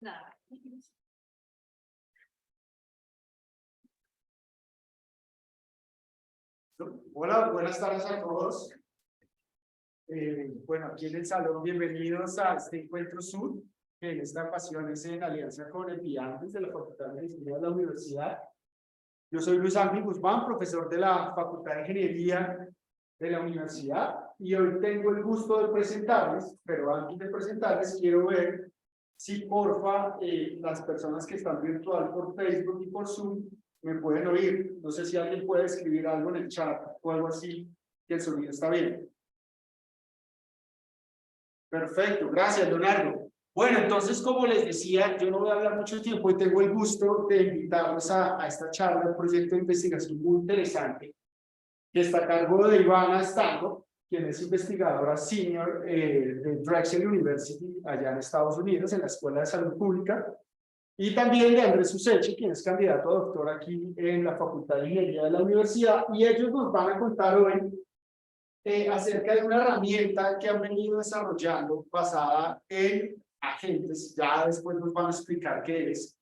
Nada. Hola, buenas tardes a todos. Bueno, aquí en el salón, bienvenidos a este encuentro Sur, que en esta ocasión es en alianza con el Viandes de la Facultad de Ingeniería de la Universidad. Yo soy Luis Ángel Guzmán, profesor de la Facultad de Ingeniería de la Universidad, y hoy tengo el gusto de presentarles, pero antes de presentarles quiero ver si porfa las personas que están virtual por Facebook y por Zoom me pueden oír. No sé si alguien puede escribir algo en el chat o algo así, que el sonido está bien. Perfecto, gracias Leonardo. Bueno, entonces como les decía, yo no voy a hablar mucho tiempo y tengo el gusto de invitarlos a esta charla, un proyecto de investigación muy interesante que está a cargo de Ivana Stango, quien es investigadora senior de Drexel University allá en Estados Unidos, en la Escuela de Salud Pública, y también de Andrés Usechi, quien es candidato a doctor aquí en la Facultad de Ingeniería de la Universidad, y ellos nos van a contar hoy acerca de una herramienta que han venido desarrollando basada en agentes, ya después nos van a explicar qué es,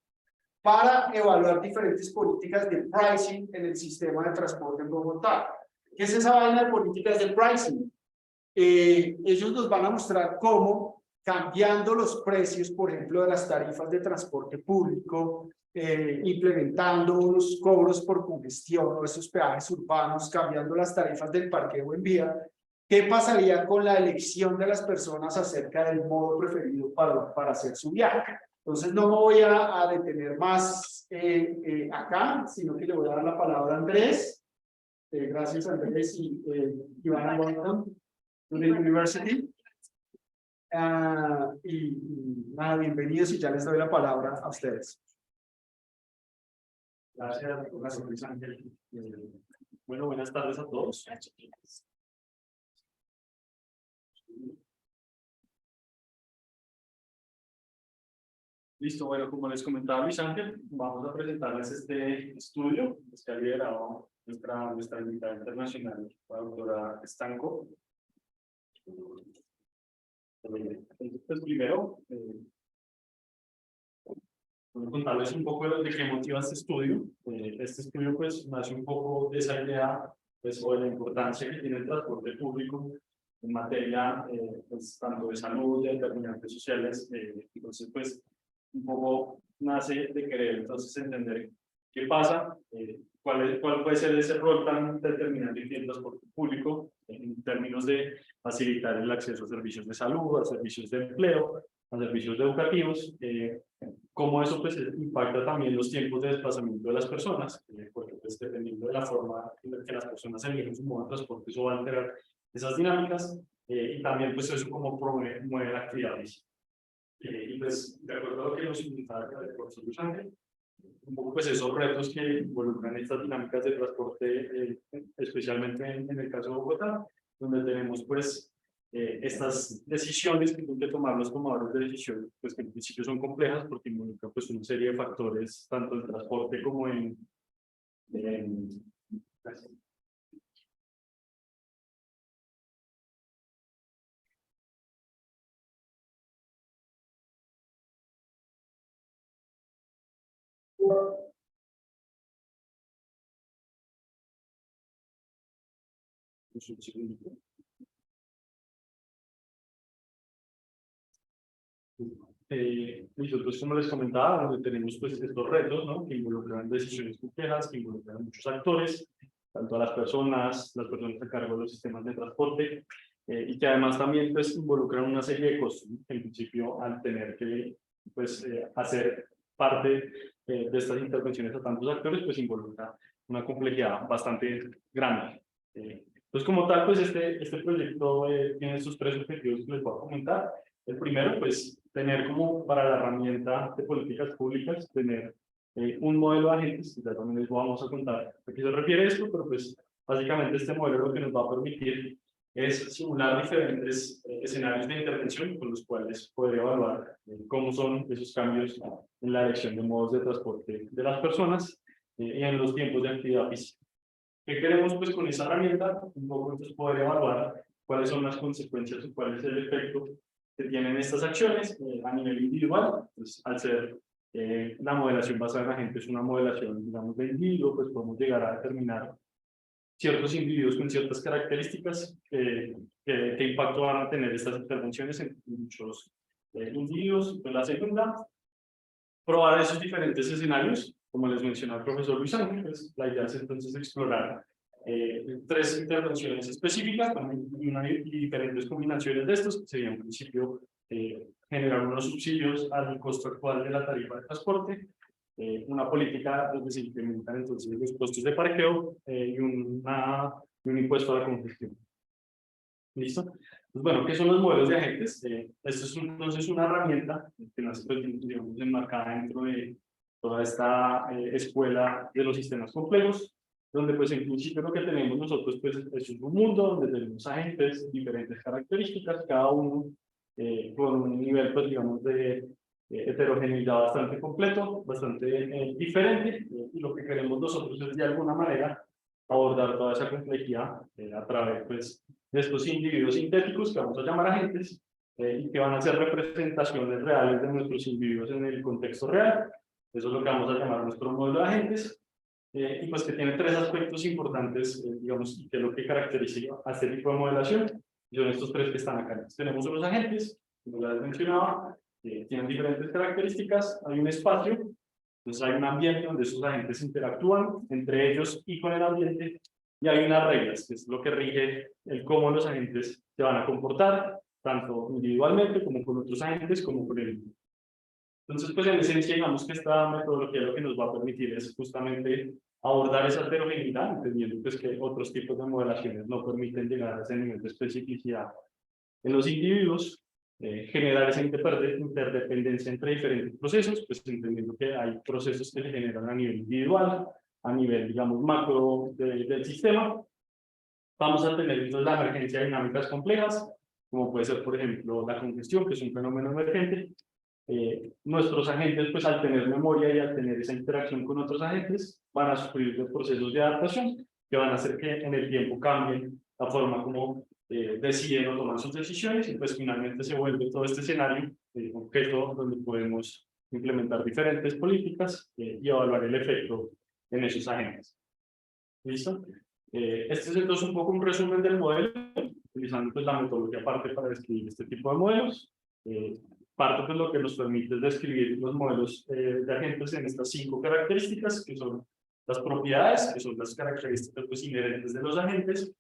para evaluar diferentes políticas de pricing en el sistema de transporte en Bogotá. ¿Qué es esa vaina de políticas de pricing? Ellos nos van a mostrar cómo, cambiando los precios, por ejemplo, de las tarifas de transporte público, implementando unos cobros por congestión o esos peajes urbanos, cambiando las tarifas del parqueo en vía, ¿qué pasaría con la elección de las personas acerca del modo preferido para hacer su viaje? Entonces no me voy a detener más acá, sino que le voy a dar la palabra a Andrés. Gracias Andrés y Ivana, welcome to the university. Y nada, bienvenidos y ya les doy la palabra a ustedes. Gracias, Luis Ángel. Bueno, buenas tardes a todos. Listo, bueno, como les comentaba Luis Ángel, vamos a presentarles este estudio que ha liderado nuestra invitada internacional, la doctora Stanco. Pues primero, voy a contarles un poco de qué motiva este estudio. Este estudio pues nace un poco de esa idea pues, sobre la importancia que tiene el transporte público en materia pues, tanto de salud, de determinantes sociales. Entonces pues un poco nace de querer entonces entender qué pasa, cuál puede ser ese rol tan determinante que tiene el transporte público en términos de facilitar el acceso a servicios de salud, a servicios de empleo, a servicios educativos, cómo eso pues, impacta también los tiempos de desplazamiento de las personas, porque pues, dependiendo de la forma en la que las personas eligen su modo de transporte, eso va a alterar esas dinámicas, y también pues eso como mueve la actividad física. Y pues, de acuerdo a lo que nos invitaba el profesor Luis Ángel, un poco pues esos retos que involucran estas dinámicas de transporte, especialmente en el caso de Bogotá, donde tenemos pues estas decisiones que tienen que tomar los tomadores de decisiones, pues que en principio son complejas porque involucran pues una serie de factores, tanto en transporte como en Nosotros, como les comentaba, donde tenemos pues, estos retos, ¿no? Que involucran decisiones complejas, que involucran a muchos actores, tanto a las personas a cargo de los sistemas de transporte, y que además también pues, involucran una serie de costos, ¿no? En principio, al tener que pues, hacer parte de estas intervenciones a tantos actores, pues involucra una complejidad bastante grande. Entonces, como tal, pues este proyecto tiene estos tres objetivos que les voy a comentar. El primero, pues, tener como para la herramienta de políticas públicas, tener un modelo de agentes, que ya también les vamos a contar a qué se refiere esto, pero pues básicamente este modelo lo que nos va a permitir es simular diferentes escenarios de intervención con los cuales poder evaluar cómo son esos cambios en la elección de modos de transporte de las personas y en los tiempos de actividad física. ¿Qué queremos pues con esa herramienta? Un poco entonces poder evaluar cuáles son las consecuencias o cuál es el efecto que tienen estas acciones a nivel individual. Pues, al ser la modelación basada en agentes es una modelación, digamos, de individuo, pues podemos llegar a determinar ciertos individuos con ciertas características que impacto van a tener estas intervenciones en muchos individuos. Pues la segunda, probar esos diferentes escenarios, como les mencionó el profesor Luis Ángel, pues la idea es entonces explorar 3 intervenciones específicas y diferentes combinaciones de estos, que sería en principio generar unos subsidios al costo actual de la tarifa de transporte, una política, es decir, incrementar entonces los costos de parqueo y un impuesto a la congestión. ¿Listo? Pues bueno, ¿qué son los modelos de agentes? Esto es entonces una herramienta que nace, pues, digamos, enmarcada dentro de toda esta escuela de los sistemas complejos, donde pues en principio lo que tenemos nosotros pues es un mundo donde tenemos agentes, diferentes características, cada uno con un nivel pues digamos de heterogeneidad bastante completo, bastante diferente, y lo que queremos nosotros es de alguna manera abordar toda esa complejidad a través pues de estos individuos sintéticos que vamos a llamar agentes y que van a ser representaciones reales de nuestros individuos en el contexto real. Eso es lo que vamos a llamar nuestro modelo de agentes. Y pues que tiene 3 aspectos importantes, digamos, y que es lo que caracteriza a este tipo de modelación. Son estos 3 que están acá. Tenemos unos agentes, como ya les mencionaba, que tienen diferentes características. Hay un espacio, entonces hay un ambiente donde esos agentes interactúan entre ellos y con el ambiente. Y hay unas reglas, que es lo que rige el cómo los agentes se van a comportar, tanto individualmente como con otros agentes, como con el mundo. Entonces, pues en esencia, digamos que esta metodología lo que nos va a permitir es justamente abordar esa heterogeneidad, entendiendo pues que otros tipos de modelaciones no permiten llegar a ese nivel de especificidad en los individuos, generar esa interdependencia entre diferentes procesos, pues entendiendo que hay procesos que se generan a nivel individual, a nivel, digamos, macro del sistema. Vamos a tener entonces la emergencia de dinámicas complejas, como puede ser, por ejemplo, la congestión, que es un fenómeno emergente. Nuestros agentes, pues al tener memoria y al tener esa interacción con otros agentes, van a sufrir de procesos de adaptación que van a hacer que en el tiempo cambien la forma como deciden o toman sus decisiones, y pues finalmente se vuelve todo este escenario objeto donde podemos implementar diferentes políticas y evaluar el efecto en esos agentes. ¿Listo? Este es entonces un poco un resumen del modelo, utilizando pues la metodología aparte para describir este tipo de modelos. Parte de lo que nos permite es describir los modelos de agentes en estas 5 características, que son las propiedades, que son las características pues, inherentes de los agentes,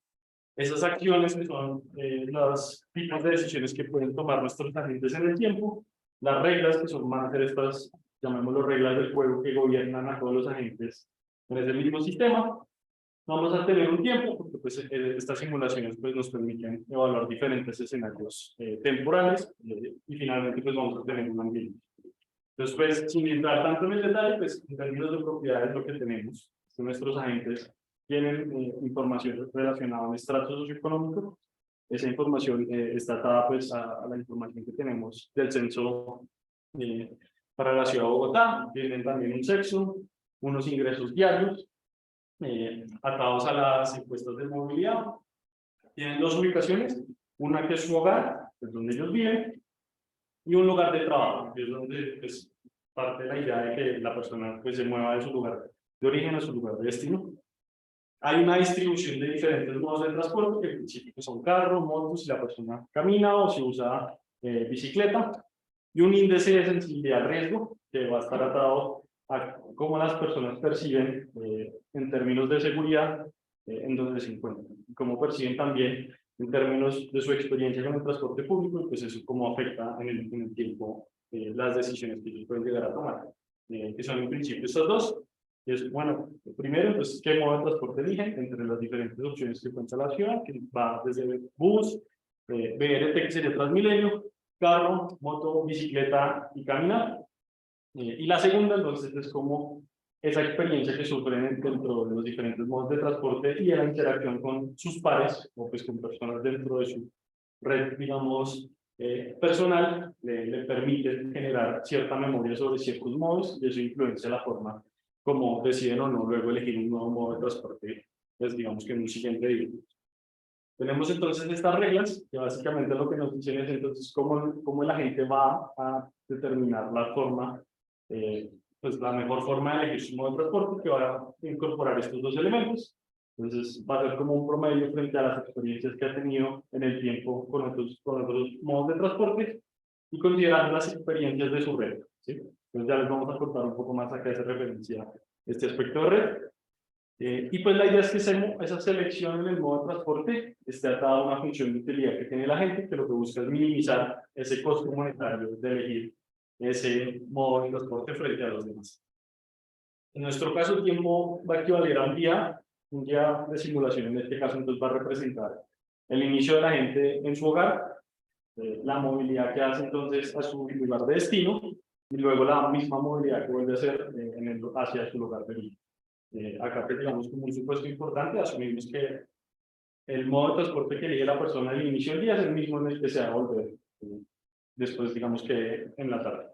esas acciones que son los tipos de decisiones que pueden tomar nuestros agentes en el tiempo, las reglas que son, van a ser estas, llamémoslo reglas del juego que gobiernan a todos los agentes en ese mismo sistema. Vamos a tener un tiempo, porque pues, estas simulaciones pues, nos permiten evaluar diferentes escenarios temporales y finalmente pues, vamos a tener un ambiente. Entonces, pues, sin entrar tanto en el detalle, pues, en términos de propiedades, lo que tenemos es que nuestros agentes tienen información relacionada a un estrato socioeconómico. Esa información está atada pues, a la información que tenemos del censo para la ciudad de Bogotá. Tienen también un sexo, unos ingresos diarios, atados a las encuestas de movilidad. Tienen 2 ubicaciones, una que es su hogar, que es donde ellos viven, y un lugar de trabajo, que es donde pues, parte de la idea de que la persona pues, se mueva de su lugar de origen a su lugar de destino. Hay una distribución de diferentes modos de transporte, que en principio son carro, motos, si la persona camina o si usa bicicleta, y un índice de sensibilidad al riesgo, que va a estar atado a cómo las personas perciben en términos de seguridad en donde se encuentran, y cómo perciben también en términos de su experiencia con el transporte público, y pues eso cómo afecta en el tiempo las decisiones que ellos pueden llegar a tomar, que son en principio estas 2. Es, bueno, primero, pues, ¿qué modo de transporte eligen? Entre las diferentes opciones que cuenta la ciudad, que va desde bus, BRT, que sería Transmilenio, carro, moto, bicicleta y caminar. Y la segunda, entonces, es como esa experiencia que sufren dentro de los diferentes modos de transporte y de la interacción con sus pares, o pues con personas dentro de su red, digamos, personal, le permite generar cierta memoria sobre ciertos modos, y eso influencia la forma como deciden o no luego elegir un nuevo modo de transporte, pues digamos que en un siguiente día. Tenemos entonces estas reglas, que básicamente lo que nos dicen es entonces cómo la gente va a determinar la forma, pues la mejor forma de elegir su modo de transporte, que va a incorporar estos dos elementos. Entonces va a ser como un promedio frente a las experiencias que ha tenido en el tiempo con otros modos de transporte y considerando las experiencias de su red, ¿sí? Entonces ya les vamos a contar un poco más a qué hace referencia este aspecto de red. Y pues la idea es que esa selección en el modo de transporte esté atada a una función de utilidad que tiene la gente, que lo que busca es minimizar ese costo monetario de elegir ese modo de transporte frente a los demás. En nuestro caso, el tiempo va a equivaler a un día de simulación. En este caso, entonces va a representar el inicio de la gente en su hogar, la movilidad que hace entonces a su lugar de destino, y luego la misma movilidad que vuelve a hacer hacia su lugar de origen. Acá digamos como un supuesto importante, asumimos que el modo de transporte que elige la persona al inicio del día es el mismo en el que se va a volver después, digamos que en la tarde.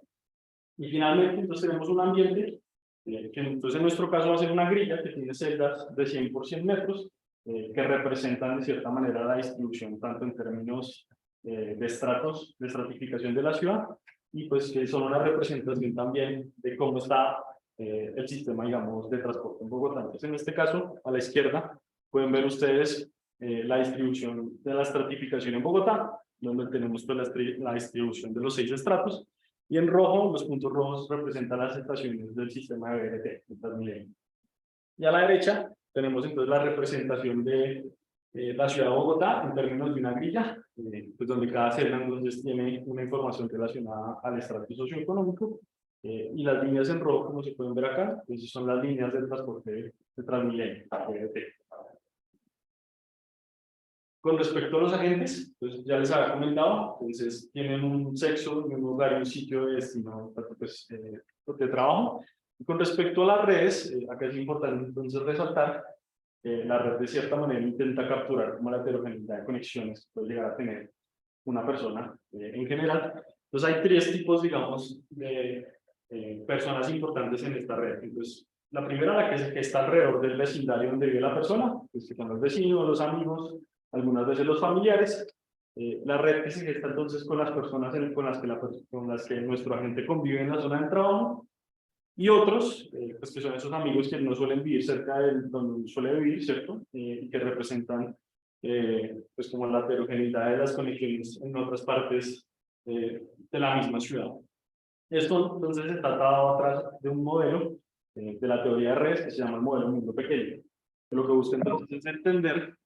Y finalmente, entonces tenemos un ambiente que entonces en nuestro caso va a ser una grilla que tiene celdas de 100 por 100 metros, que representan de cierta manera la distribución, tanto en términos de estratos, de estratificación de la ciudad, y pues que son una representación también de cómo está el sistema, digamos, de transporte en Bogotá. Entonces, en este caso, a la izquierda, pueden ver ustedes la distribución de la estratificación en Bogotá, donde tenemos pues, la distribución de los 6 estratos, y en rojo, los puntos rojos representan las estaciones del sistema de BRT, de Transmilenio. Y a la derecha tenemos entonces la representación de la ciudad de Bogotá en términos de una grilla, pues donde cada celda entonces tiene una información relacionada al estrato socioeconómico, y las líneas en rojo, como se pueden ver acá, pues son las líneas del transporte de Transmilenio, BRT. Con respecto a los agentes, pues ya les había comentado, entonces tienen un sexo, un lugar y un sitio de destino pues, de trabajo. Y con respecto a las redes, acá es importante entonces resaltar la red de cierta manera intenta capturar como la heterogeneidad de conexiones que puede llegar a tener una persona en general. Entonces hay 3 tipos, digamos, de personas importantes en esta red. Entonces, la primera, la que está alrededor del vecindario donde vive la persona, pues que son los vecinos, los amigos, algunas veces los familiares. La red que se gesta entonces con las personas con las que nuestro agente convive en la zona de trabajo, y otros, pues que son esos amigos que no suelen vivir cerca de donde suele vivir, ¿cierto? Y que representan, pues como la heterogeneidad de las conexiones en otras partes de la misma ciudad. Esto entonces está atado atrás de un modelo de la teoría de redes que se llama el modelo mundo pequeño. Lo que busca entonces es entender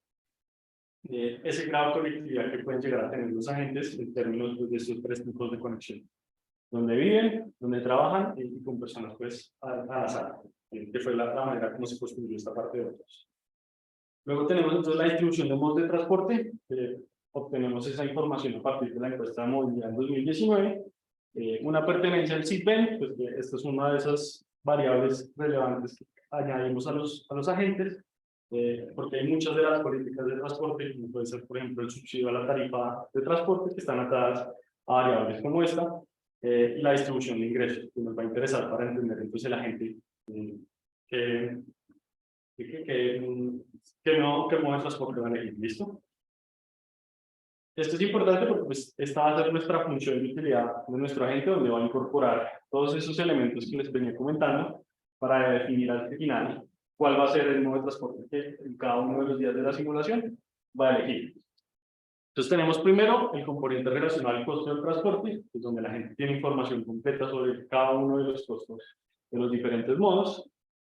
ese grado de conectividad que pueden llegar a tener los agentes en términos pues, de estos 3 tipos de conexión. Donde viven, donde trabajan y con personas pues al azar, que fue la manera como se construyó esta parte de otros. Luego tenemos entonces la distribución de modos de transporte, obtenemos esa información a partir de la encuesta de movilidad en 2019, una pertenencia al CITBEN, pues esta es una de esas variables relevantes que añadimos a los agentes, porque hay muchas de las políticas de transporte, como puede ser por ejemplo el subsidio a la tarifa de transporte, que están atadas a variables como esta, y la distribución de ingresos, que nos va a interesar para entender entonces la gente que modo de transporte van a elegir. ¿Listo? Esto es importante porque pues, esta va a ser nuestra función de utilidad de nuestro agente, donde va a incorporar todos esos elementos que les venía comentando para definir al final cuál va a ser el modo de transporte que en cada uno de los días de la simulación va a elegir. Entonces tenemos primero el componente relacionado al costo del transporte, pues donde la gente tiene información completa sobre cada uno de los costos de los diferentes modos.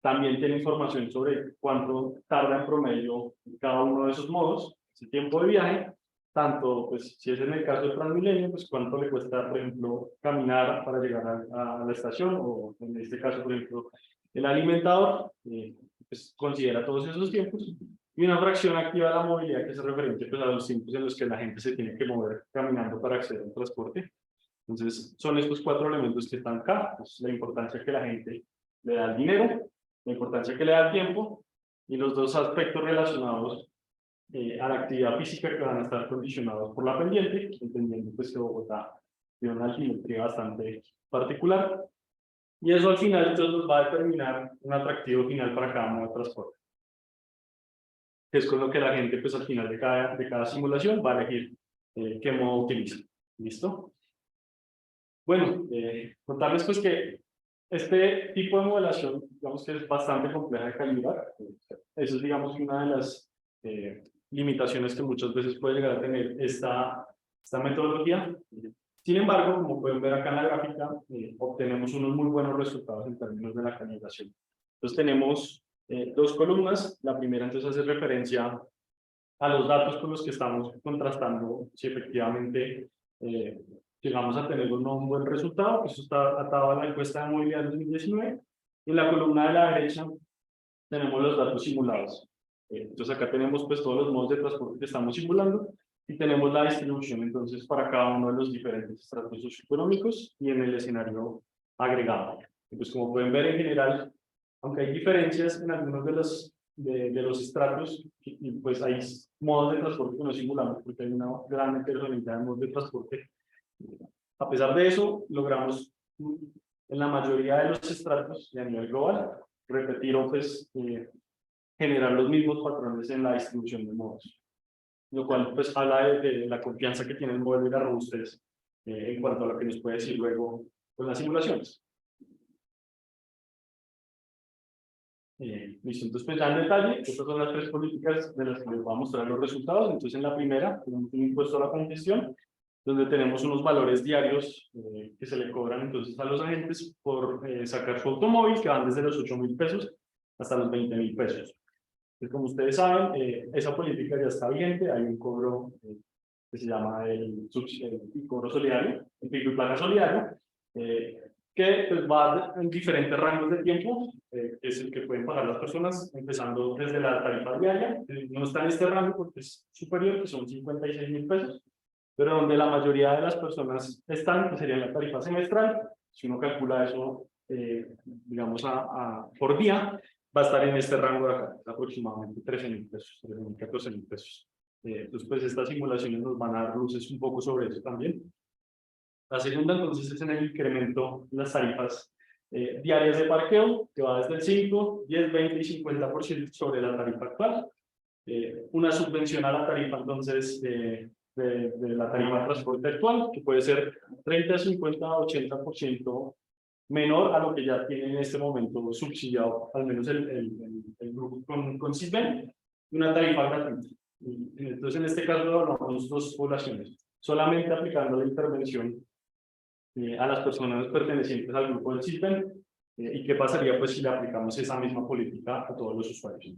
También tiene información sobre cuánto tarda en promedio cada uno de esos modos, ese tiempo de viaje, tanto pues si es en el caso del Transmilenio, pues cuánto le cuesta, por ejemplo, caminar para llegar a la estación, o en este caso, por ejemplo, el alimentador, pues considera todos esos tiempos. Y una fracción activa de la movilidad que se referente pues, a los tiempos en los que la gente se tiene que mover caminando para acceder al transporte. Entonces, son estos 4 elementos que están acá, pues, la importancia que la gente le da al dinero, la importancia que le da al tiempo, y los 2 aspectos relacionados a la actividad física que van a estar condicionados por la pendiente, entendiendo pues, que Bogotá tiene una altimetría bastante particular. Y eso al final entonces nos va a determinar un atractivo final para cada modo de transporte. que es con lo que la gente pues al final de cada simulación va a elegir qué modo utiliza. ¿Listo? Bueno, contarles pues que este tipo de modelación, digamos que es bastante compleja de calibrar. Eso es, digamos, una de las limitaciones que muchas veces puede llegar a tener esta metodología. Sin embargo, como pueden ver acá en la gráfica, obtenemos unos muy buenos resultados en términos de la calibración. Entonces tenemos dos columnas. La primera entonces hace referencia a los datos con los que estamos contrastando si efectivamente llegamos a tener un buen resultado. Eso está atado a la encuesta de movilidad 2019. En la columna de la derecha tenemos los datos simulados. Entonces acá tenemos pues todos los modos de transporte que estamos simulando y tenemos la distribución entonces para cada uno de los diferentes estratos socioeconómicos y en el escenario agregado. Entonces como pueden ver en general, aunque hay diferencias en algunos de los estratos, y pues hay modos de transporte que no simulamos porque hay una gran heterogeneidad de modos de transporte. A pesar de eso, logramos en la mayoría de los estratos y a nivel global repetir o pues generar los mismos patrones en la distribución de modos, lo cual pues habla de la confianza que tiene el modelo y la robustez en cuanto a lo que nos puede decir luego con las simulaciones. Listo, entonces pues ya en detalle, estas son las tres políticas de las que les voy a mostrar los resultados. Entonces en la primera tenemos un impuesto a la congestión, donde tenemos unos valores diarios que se le cobran entonces a los agentes por sacar su automóvil, que van desde los 8.000 pesos hasta los 20.000 pesos. Entonces, como ustedes saben, esa política ya está vigente, hay un cobro que se llama el cobro solidario, el pico y placa solidario, que pues, va en diferentes rangos de tiempo, es el que pueden pagar las personas, empezando desde la tarifa diaria, no está en este rango porque es superior, que son 56.000 pesos, pero donde la mayoría de las personas están, que sería la tarifa semestral. Si uno calcula eso, digamos, por día, va a estar en este rango de acá, aproximadamente 13.000 pesos, 13.000, 14.000 pesos. Entonces, pues estas simulaciones nos van a dar luces un poco sobre eso también. La segunda, entonces, es en el incremento de las tarifas diarias de parqueo, que va desde el 5, 10, 20 y 50% sobre la tarifa actual. Una subvención a la tarifa, entonces, de la tarifa de transporte actual, que puede ser 30, 50, 80% menor a lo que ya tiene en este momento subsidiado, al menos el grupo con Sisbén, una tarifa gratuita. Entonces, en este caso, hablamos dos poblaciones, solamente aplicando la intervención a las personas pertenecientes al grupo del Sisbén, y qué pasaría pues si le aplicamos esa misma política a todos los usuarios.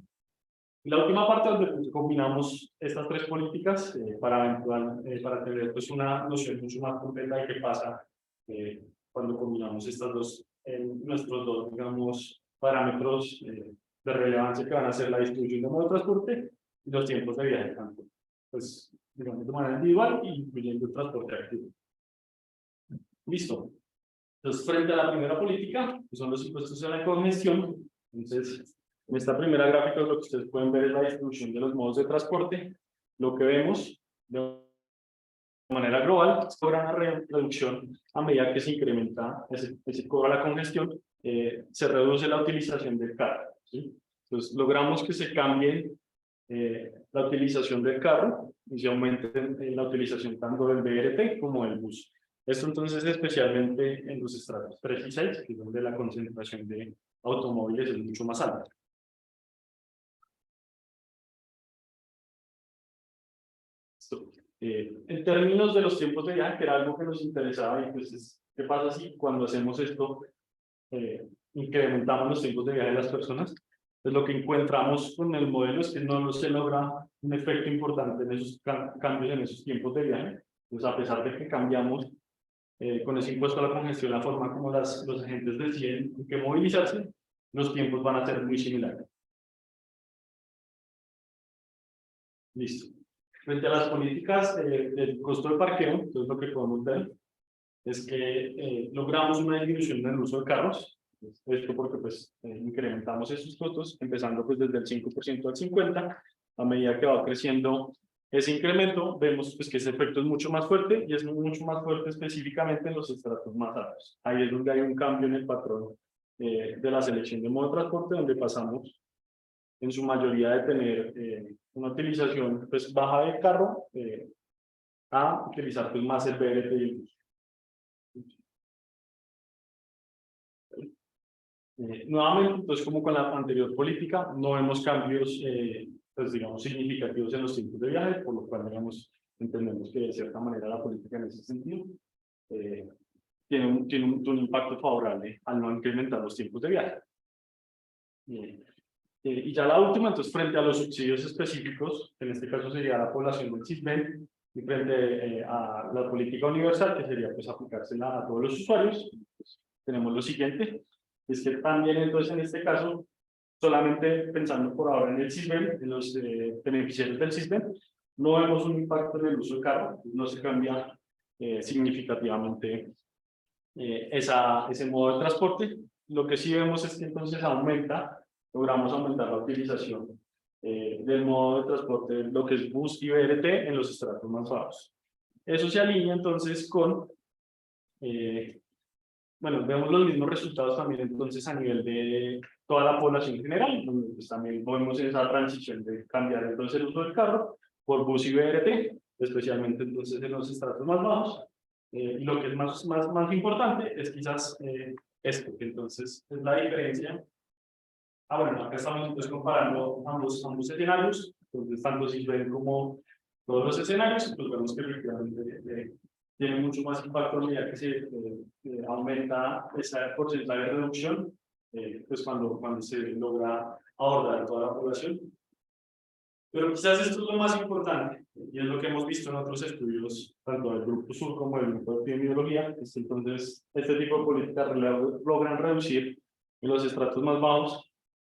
Y la última parte donde combinamos estas tres políticas para tener pues, una noción mucho más completa de qué pasa cuando combinamos estas dos, nuestros dos, digamos, parámetros de relevancia que van a ser la distribución de modo de transporte y los tiempos de viaje, tanto, pues, digamos, de manera individual, incluyendo el transporte activo. Listo. Entonces, frente a la primera política, que son los impuestos a la congestión, entonces, en esta primera gráfica lo que ustedes pueden ver es la distribución de los modos de transporte. Lo que vemos de manera global es que habrá una reducción a medida que se incrementa ese cobro a la congestión, se reduce la utilización del carro, ¿sí? Entonces, logramos que se cambie la utilización del carro y se aumente la utilización tanto del BRT como del bus. Esto entonces especialmente en los estratos 3 y 6, que es donde la concentración de automóviles es mucho más alta. En términos de los tiempos de viaje, que era algo que nos interesaba, y pues ¿qué pasa si cuando hacemos esto incrementamos los tiempos de viaje de las personas? Pues lo que encontramos con el modelo es que no se logra un efecto importante en esos cambios en esos tiempos de viaje. Pues a pesar de que cambiamos con ese impuesto a la congestión, la forma como los agentes deciden en qué movilizarse, los tiempos van a ser muy similares. Listo. Frente a las políticas del costo de parqueo, entonces lo que podemos ver es que logramos una disminución en el uso de carros. Esto porque pues incrementamos esos costos, empezando pues desde el 5% al 50%, a medida que va creciendo ese incremento, vemos pues que ese efecto es mucho más fuerte y es mucho más fuerte específicamente en los estratos más altos. Ahí es donde hay un cambio en el patrón de la selección de modo de transporte, donde pasamos en su mayoría de tener una utilización pues, baja del carro a utilizar pues, más el BRT y el bus. Nuevamente, entonces, como con la anterior política, no vemos cambios, pues, digamos, significativos en los tiempos de viaje, por lo cual, digamos, entendemos que de cierta manera la política en ese sentido tiene un impacto favorable al no incrementar los tiempos de viaje. Y ya la última, entonces, frente a los subsidios específicos, en este caso sería la población del CISBEN, y frente a la política universal, que sería pues aplicársela a todos los usuarios, pues, tenemos lo siguiente, es que también entonces en este caso, solamente pensando por ahora en el CISBEN, en los beneficiarios del CISBEN, no vemos un impacto en el uso del carro, no se cambia significativamente ese modo de transporte. Lo que sí vemos es que entonces logramos aumentar la utilización del modo de transporte, lo que es bus y BRT en los estratos más bajos. Eso se alinea entonces con, bueno, vemos los mismos resultados también entonces a nivel de toda la población general, donde pues, también vemos esa transición de cambiar entonces el uso del carro por bus y BRT, especialmente entonces en los estratos más bajos. Y lo que es más importante es quizás esto, que entonces es la diferencia. Bueno, acá estamos entonces comparando ambos escenarios, entonces tanto CISBEN como todos los escenarios, pues vemos que efectivamente tiene mucho más impacto a medida que se aumenta ese porcentaje de reducción, pues cuando se logra abordar toda la población. Pero quizás esto es lo más importante, y es lo que hemos visto en otros estudios, tanto del Grupo Sur como del Grupo de Epidemiología, es entonces este tipo de políticas logran reducir en los estratos más bajos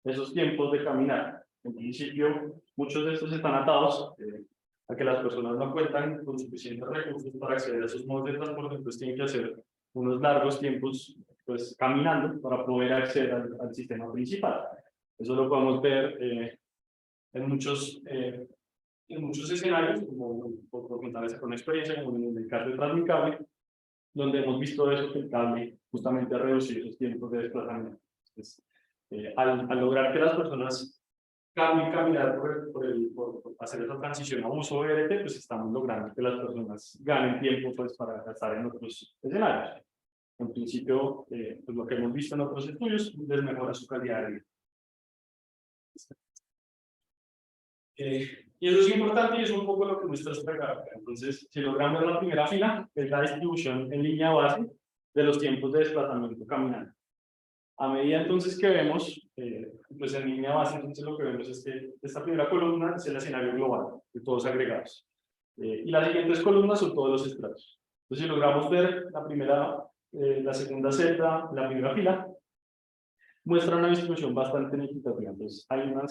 esos tiempos de caminar. En principio, muchos de estos están atados a que las personas no cuentan con suficientes recursos para acceder a esos modos de transporte, entonces tienen que hacer unos largos tiempos pues, caminando para poder acceder al sistema principal. Eso lo podemos ver en muchos escenarios, como por contarles con experiencia, como en el caso de Transmicable, donde hemos visto eso, que el cable justamente ha reducido esos tiempos de desplazamiento. Entonces, al lograr que las personas caminar por hacer esa transición a uso BRT, pues estamos logrando que las personas ganen tiempo pues, para gastar en otros escenarios. En principio, pues lo que hemos visto en otros estudios, les mejora su calidad de vida. Y eso es importante y es un poco lo que muestra esta gráfica. Entonces, si logramos ver la primera fila, es la distribución en línea base de los tiempos de desplazamiento caminando. A medida entonces que vemos, pues en línea base, entonces lo que vemos es que esta primera columna es el escenario global de todos agregados. Y las siguientes columnas son todos los estratos. Entonces, si logramos ver la segunda celda, la primera fila, muestra una distribución bastante equitativa. Entonces, hay una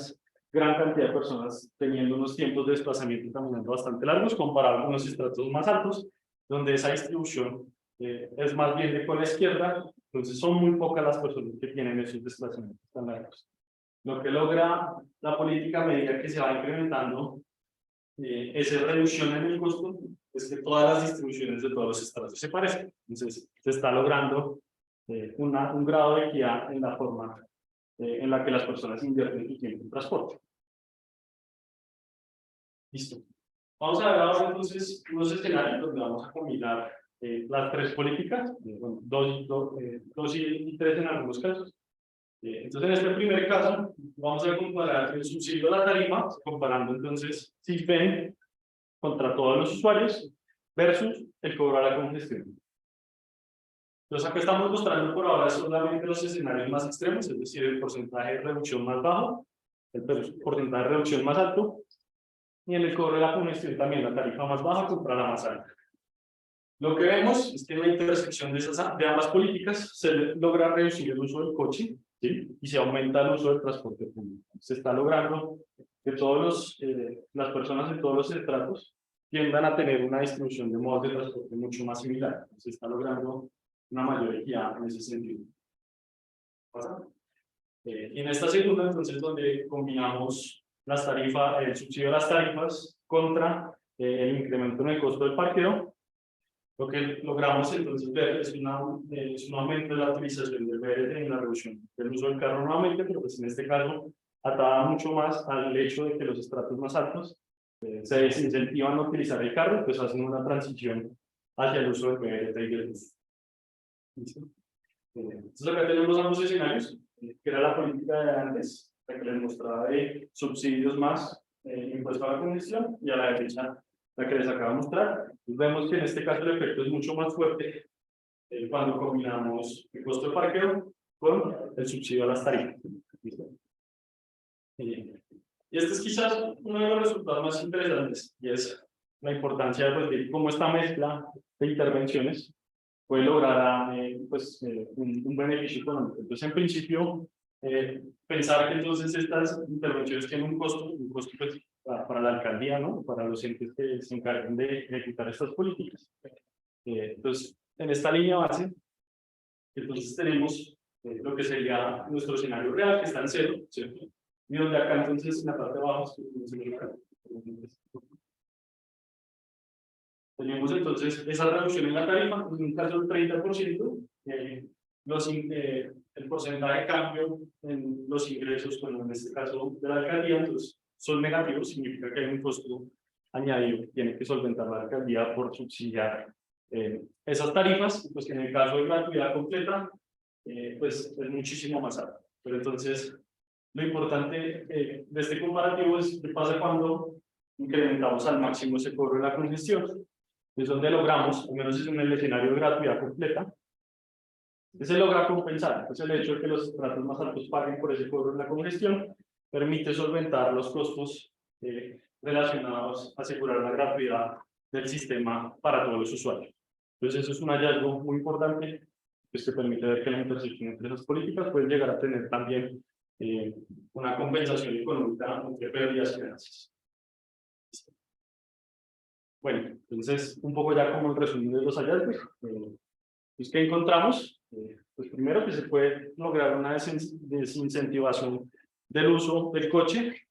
gran cantidad de personas teniendo unos tiempos de desplazamiento caminando bastante largos comparado con los estratos más altos, donde esa distribución es más bien de con la izquierda. Entonces son muy pocas las personas que tienen esos desplazamientos tan largos. Lo que logra la política a medida que se va incrementando esa reducción en el costo es que todas las distribuciones de todos los estratos se parecen. Entonces se está logrando un grado de equidad en la forma en la que las personas invierten su tiempo en transporte. Listo. Vamos a ver ahora entonces unos escenarios donde vamos a combinar las tres políticas, bueno, dos y tres en algunos casos. Entonces, en este primer caso, vamos a comparar el subsidio a la tarifa, comparando entonces CISBEN contra todos los usuarios versus el cobro a la congestión. Entonces, acá estamos mostrando por ahora solamente los escenarios más extremos, es decir, el porcentaje de reducción más bajo, el porcentaje de reducción más alto, y en el cobro de la congestión también la tarifa más baja contra la más alta. Lo que vemos es que en la intersección de ambas políticas se logra reducir el uso del coche, ¿sí? Y se aumenta el uso del transporte público. Se está logrando que las personas en todos los estratos tiendan a tener una distribución de modos de transporte mucho más similar. Se está logrando una mayor equidad en ese sentido. ¿Pasa? Y en esta segunda, entonces, donde combinamos el subsidio de las tarifas contra el incremento en el costo del parqueo, lo que logramos entonces ver es un aumento de la utilización del BRT en la reducción del uso del carro nuevamente, pero pues en este caso atada mucho más al hecho de que los estratos más altos se desincentivan a utilizar el carro, pues hacen una transición hacia el uso del BRT y del bus. ¿Listo? Entonces acá tenemos ambos escenarios, que era la política de antes, la que les mostraba de subsidios más impuestos a la congestión, y a la derecha la que les acabo de mostrar. Pues vemos que en este caso el efecto es mucho más fuerte cuando combinamos el costo de parqueo con el subsidio a las tarifas. ¿Listo? Y este es quizás uno de los resultados más interesantes, y es la importancia pues, de cómo esta mezcla de intervenciones puede lograr un beneficio económico. Entonces, en principio, pensar que entonces estas intervenciones tienen un costo pues, para la alcaldía, ¿no? Para los entes que se encargan de ejecutar estas políticas. Entonces, en esta línea base, entonces tenemos lo que sería nuestro escenario real, que está en cero, ¿cierto? Y donde acá entonces en la parte de abajo tenemos entonces esa reducción en la tarifa, en un caso del 30%, el porcentaje de cambio en los ingresos, bueno, en este caso de la alcaldía, entonces son negativos, significa que hay un costo añadido que tiene que solventar la alcaldía por subsidiar esas tarifas, pues que en el caso de gratuidad completa, pues es muchísimo más alto. Pero entonces, lo importante de este comparativo es qué pasa cuando incrementamos al máximo ese cobro de la congestión. Es donde logramos, al menos en el escenario de gratuidad completa, que se logra compensar. Pues el hecho de que los estratos más altos paguen por ese cobro de la congestión permite solventar los costos relacionados a asegurar la gratuidad del sistema para todos los usuarios. Entonces, eso es un hallazgo muy importante pues, que permite ver que la intersección entre esas políticas puede llegar a tener también una compensación económica entre pérdidas y ganancias. Bueno, entonces, un poco ya como el resumen de los hallazgos, pues, ¿qué encontramos? Pues primero que se puede lograr una desincentivación del uso del coche,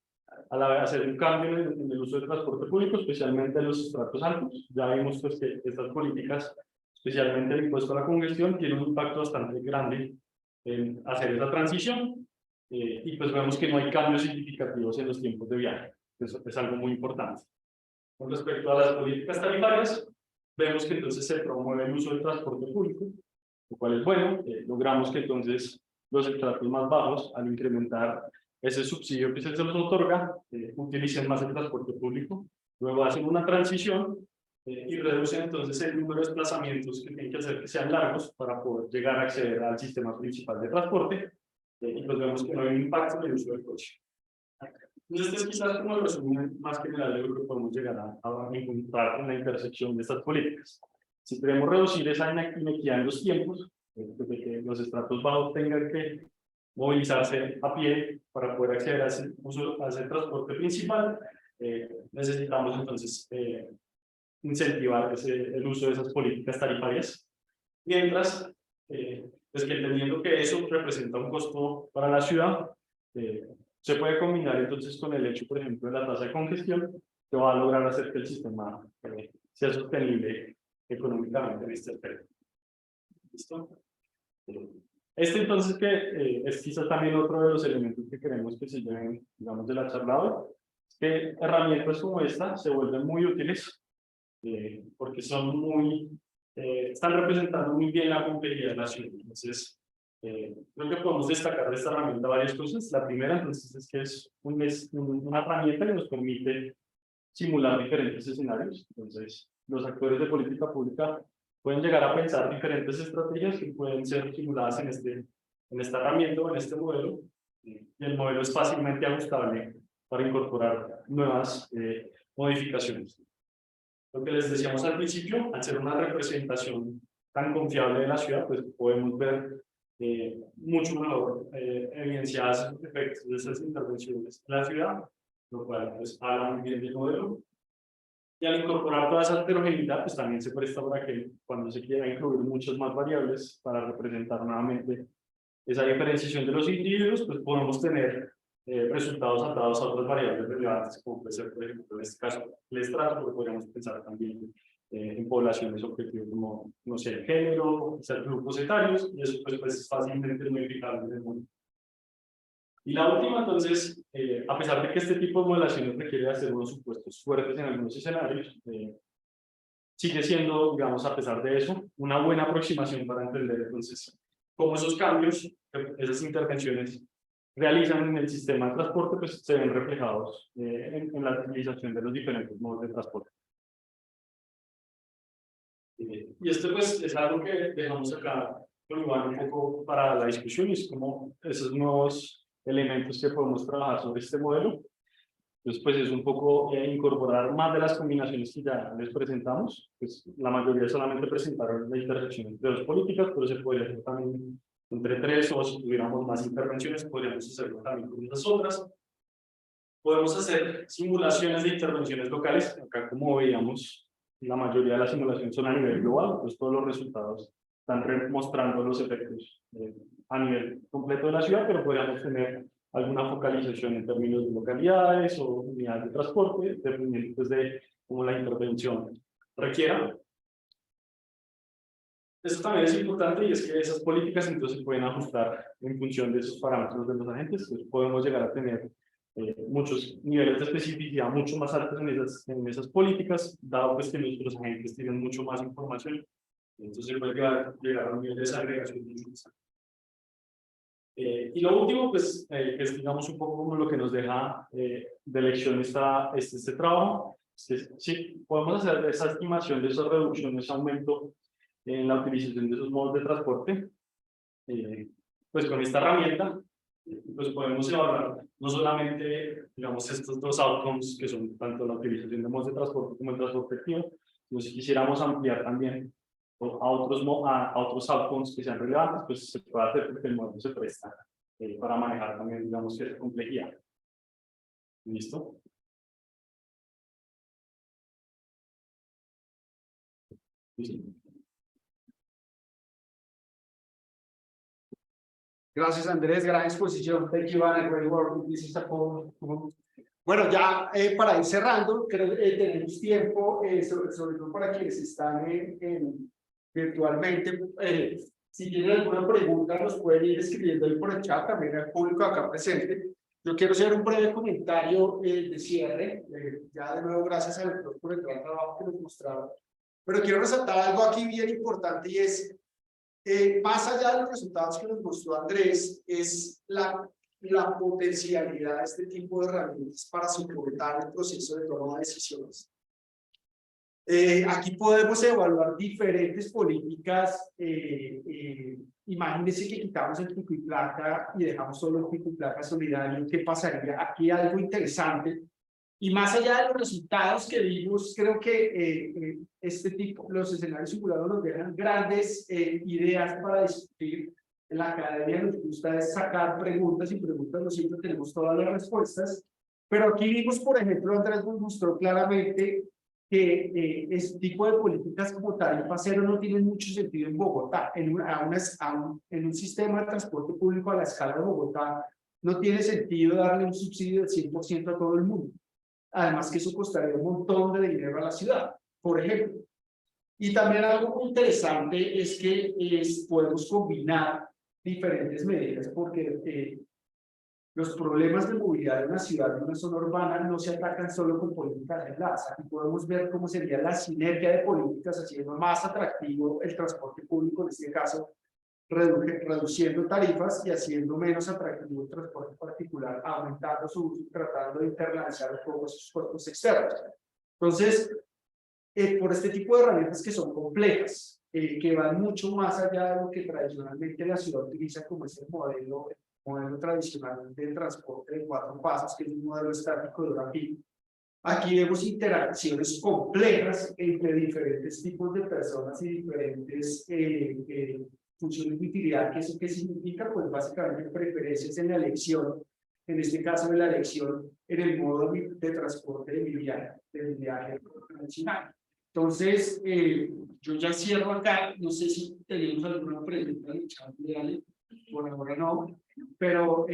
al hacer un cambio en el uso del transporte público, especialmente en los estratos altos. Ya vimos pues, que estas políticas, especialmente el impuesto a la congestión, tienen un impacto bastante grande en hacer esa transición, y pues vemos que no hay cambios significativos en los tiempos de viaje. Eso es algo muy importante. Con respecto a las políticas tarifarias, vemos que entonces se promueve el uso del transporte público, lo cual es bueno. Logramos que entonces los estratos más bajos, al incrementar ese subsidio que se les otorga, utilicen más el transporte público, luego hacen una transición y reducen entonces el número de desplazamientos que tienen que hacer que sean largos para poder llegar a acceder al sistema principal de transporte, y pues vemos que no hay un impacto en el uso del coche. Entonces, este es quizás como el resumen más general de lo que podemos llegar a encontrar en la intersección de estas políticas. Si queremos reducir esa inequidad en los tiempos, de que los estratos bajos tengan que movilizarse a pie para poder acceder a ese transporte principal, necesitamos entonces incentivar el uso de esas políticas tarifarias. Mientras, pues que entendiendo que eso representa un costo para la ciudad, se puede combinar entonces con el hecho, por ejemplo, de la tasa de congestión, que va a lograr hacer que el sistema sea sostenible económicamente en este aspecto. ¿Listo? Este entonces que es quizás también otro de los elementos que queremos que se lleven, digamos, de la charla hoy, es que herramientas como esta se vuelven muy útiles porque son están representando muy bien la complejidad de la ciudad. Entonces, creo que podemos destacar de esta herramienta varias cosas. La primera, entonces, es que es una herramienta que nos permite simular diferentes escenarios. Entonces, los actores de política pública pueden llegar a pensar diferentes estrategias que pueden ser simuladas en esta herramienta o en este modelo. Y el modelo es fácilmente ajustable para incorporar nuevas modificaciones. Lo que les decíamos al principio, al ser una representación tan confiable de la ciudad, pues podemos ver mucho mejor evidenciadas los efectos de esas intervenciones en la ciudad, lo cual pues habla muy bien del modelo. Y al incorporar toda esa heterogeneidad, pues también se presta para que cuando se quiera incluir muchas más variables para representar nuevamente esa diferenciación de los individuos, pues podemos tener resultados atados a otras variables relevantes, como puede ser, por ejemplo, en este caso, el estrato, porque podríamos pensar también en poblaciones objetivos como, no sé, el género, ser grupos etarios, y eso pues es fácilmente modificable en el mundo. Y la última, entonces, a pesar de que este tipo de modelaciones requiere hacer unos supuestos fuertes en algunos escenarios, sigue siendo, digamos, a pesar de eso, una buena aproximación para entender entonces cómo esos cambios, esas intervenciones realizan en el sistema de transporte, pues se ven reflejados en la utilización de los diferentes modos de transporte. Y esto pues es algo que dejamos acá colgado un poco para la discusión, y es como esos nuevos elementos que podemos trabajar sobre este modelo. Entonces, pues es un poco incorporar más de las combinaciones que ya les presentamos. Pues la mayoría solamente presentaron la intersección entre dos políticas, pero se podría hacer también entre tres, o si tuviéramos más intervenciones, podríamos hacerlo también con esas otras. Podemos hacer simulaciones de intervenciones locales. Acá, como veíamos, la mayoría de las simulaciones son a nivel global, pues todos los resultados están mostrando los efectos a nivel completo de la ciudad, pero podríamos tener alguna focalización en términos de localidades o unidades de transporte, dependiendo pues, de cómo la intervención requiera. Eso también es importante, y es que esas políticas entonces se pueden ajustar en función de esos parámetros de los agentes. Entonces podemos llegar a tener muchos niveles de especificidad mucho más altos en esas políticas, dado pues que nuestros agentes tienen mucho más información. Entonces se puede llegar a un nivel de desagregación mucho más alto. Y lo último, pues, que es digamos un poco como lo que nos deja de lección este trabajo, es que sí, podemos hacer esa estimación de esa reducción, ese aumento en la utilización de esos modos de transporte, pues con esta herramienta, pues podemos evaluar no solamente, digamos, estos dos outcomes, que son tanto la utilización de modos de transporte como el transporte activo, sino si quisiéramos ampliar también a otros outcomes que sean relevantes, pues se puede hacer porque el modelo se presta para manejar también, digamos, esa complejidad. ¿Listo? ¿Listo? Gracias, Andrés. Gran exposición. Thank you, Anna. Great work. This is a Bueno, ya para ir cerrando, creo que tenemos tiempo, sobre todo para quienes están virtualmente. Si tienen alguna pregunta, nos pueden ir escribiendo ahí por el chat, también al público acá presente. Yo quiero hacer un breve comentario de cierre. Ya de nuevo, gracias a doctor por el gran trabajo que nos mostraron. Pero quiero resaltar algo aquí bien importante, y es más allá de los resultados que nos mostró Andrés, es la potencialidad de este tipo de herramientas para soportar el proceso de toma de decisiones. Aquí podemos evaluar diferentes políticas. Imagínense que quitamos el pico y placa y dejamos solo el pico y placa solidario. ¿Qué pasaría? Aquí hay algo interesante. Y más allá de los resultados que vimos, creo que los escenarios simulados nos dejan grandes ideas para discutir. En la academia nos gusta sacar preguntas, y preguntas no siempre tenemos todas las respuestas. Pero aquí vimos, por ejemplo, Andrés nos mostró claramente que este tipo de políticas como tarifa cero no tienen mucho sentido en Bogotá. En un sistema de transporte público a la escala de Bogotá, no tiene sentido darle un subsidio del 100% a todo el mundo. Además que eso costaría un montón de dinero a la ciudad, por ejemplo. Y también algo muy interesante es que podemos combinar diferentes medidas, porque los problemas de movilidad de una ciudad, de una zona urbana, no se atacan solo con políticas aisladas. Aquí podemos ver cómo sería la sinergia de políticas haciendo más atractivo el transporte público, en este caso, reduciendo tarifas y haciendo menos atractivo el transporte particular, aumentando su uso, tratando de internalizar un poco sus costos externos. Entonces, por este tipo de herramientas que son complejas, que van mucho más allá de lo que tradicionalmente la ciudad utiliza, como es el modelo tradicional del transporte de 4 pasos, que es un modelo estático de hora pico. Aquí vemos interacciones complejas entre diferentes tipos de personas y diferentes funciones de utilidad. ¿Qué significa? Pues básicamente preferencias en la elección, en este caso de la elección en el modo de transporte de viaje convencional. Entonces, yo ya cierro acá. No sé si tenemos alguna pregunta en el chat de Ale. Por ahora no, pero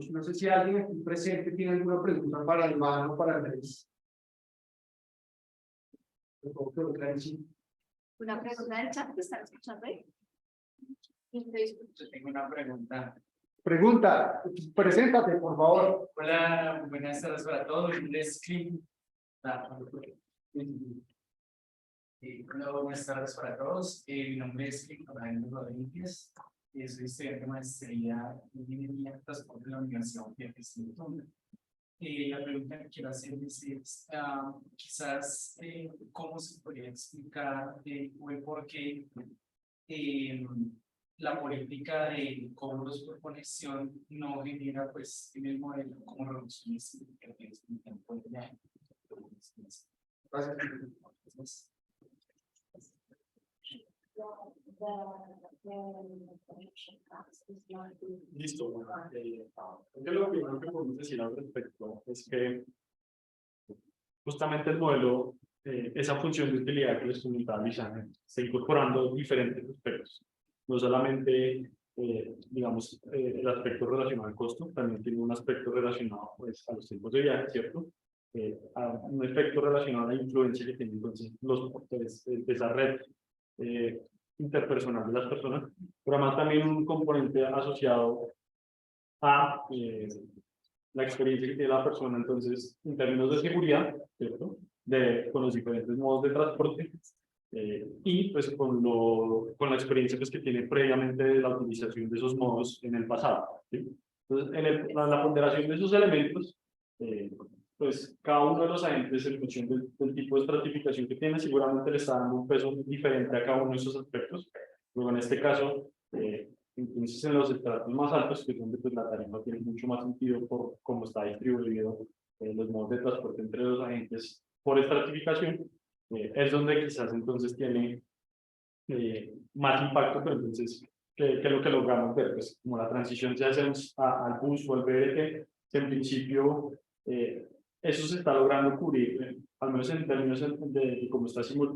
no sé si alguien aquí presente tiene alguna pregunta para Iván o para Andrés. Una pregunta del chat que están escuchando ahí. Yo tengo una pregunta. Pregunta, preséntate, por favor. Hola, buenas tardes para todos. Mi nombre es Clint. Hola, buenas tardes para todos. Mi nombre es Clint Rodríguez. Soy estudiante de maestría en Ingeniería de Transporte en la Universidad de Houston. La pregunta que quiero hacer es quizás cómo se podría explicar o el por qué la política de cobros por conexión no genera, pues, en el modelo como reducciones significativas en el tiempo de viaje. Gracias. Listo. Bueno, yo lo primero que podemos decir al respecto es que justamente el modelo, esa función de utilidad que les comentaba Lisandro, está incorporando diferentes aspectos. No solamente, digamos, el aspecto relacionado al costo, también tiene un aspecto relacionado, pues, a los tiempos de viaje, ¿cierto? A un efecto relacionado a la influencia que tienen entonces los portadores de esa red interpersonal de las personas, pero además también un componente asociado a la experiencia que tiene la persona, entonces, en términos de seguridad, ¿cierto? Con los diferentes modos de transporte, y pues con la experiencia pues, que tiene previamente de la utilización de esos modos en el pasado, ¿sí? Entonces, la ponderación de esos elementos, pues cada uno de los agentes, en función del tipo de estratificación que tiene, seguramente le está dando un peso diferente a cada uno de esos aspectos. Luego, en este caso, entonces en los estratos más altos, que es donde pues, la tarifa tiene mucho más sentido por cómo está distribuido los modos de transporte entre los agentes por estratificación, es donde quizás entonces tiene más impacto, pero entonces, ¿qué es lo que logramos ver? Pues como la transición se hace al bus o al BRT, que en principio eso se está logrando cubrir, al menos en términos de cómo